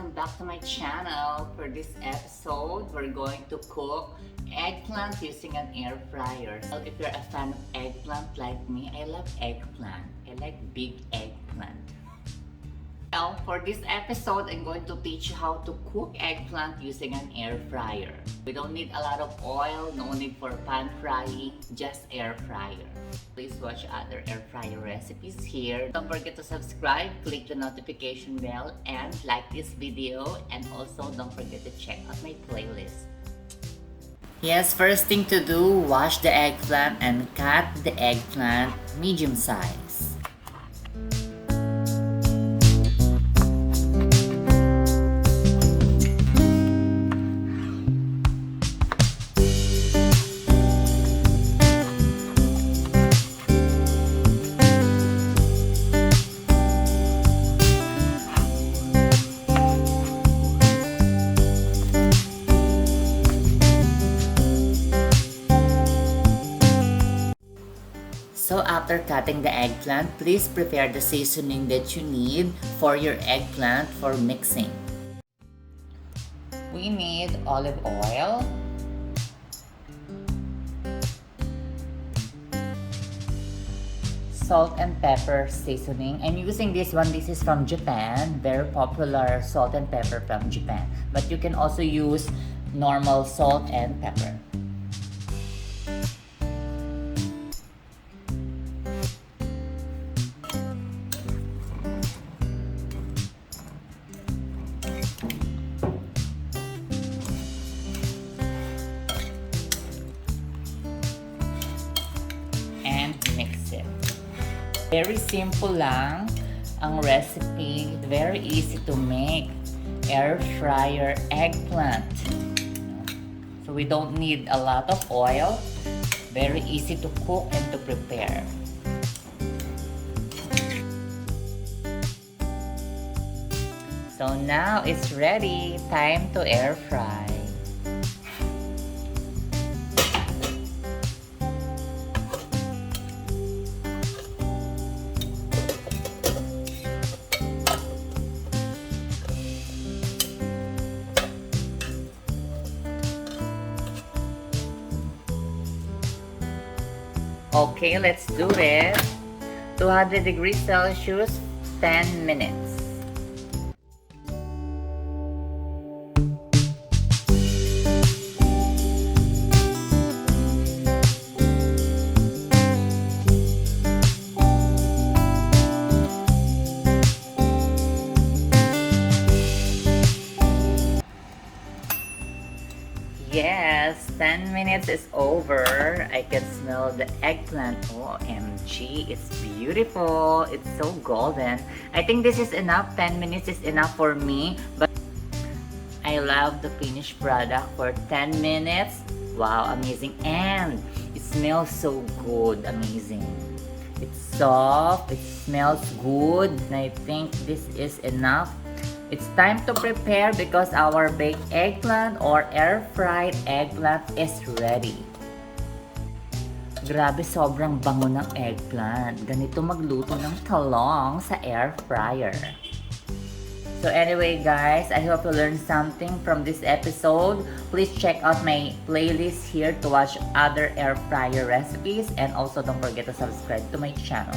welcome back to my channel. For this episode, we're going to cook eggplant using an air fryer. So if you're a fan of eggplant like me, I love eggplant. I like big eggplant. Well, for this episode, I'm going to teach you how to cook eggplant using an air fryer. We don't need a lot of oil, no need for pan frying, just air fryer. Please watch other air fryer recipes here. Don't forget to subscribe, click the notification bell, and like this video. And also don't forget to check out my playlist. Yes, first thing to do, wash the eggplant and cut the eggplant medium size. So after cutting the eggplant, please prepare the seasoning that you need for your eggplant for mixing. We need olive oil, salt and pepper seasoning. I'm using this one. This is from Japan. Very popular salt and pepper from Japan. But you can also use normal salt and pepper. And mix it. Very simple lang ang recipe. Very easy to make. Air fryer eggplant. So we don't need a lot of oil. Very easy to cook and to prepare. So now it's ready. Time to air fry. Okay, let's do it. 200 degrees Celsius, 10 minutes. Yes, 10 minutes is over. I can smell the eggplant. OMG, it's beautiful. It's so golden. I think this is enough. 10 minutes is enough for me. But I love the finished product for 10 minutes. Wow, amazing. And it smells so good. Amazing. It's soft. It smells good. And I think this is enough. It's time to prepare because our baked eggplant or air-fried eggplant is ready. Grabe, sobrang bango ng eggplant. Ganito magluto ng talong sa air fryer. So anyway guys, I hope you learned something from this episode. Please check out my playlist here to watch other air fryer recipes. And also don't forget to subscribe to my channel.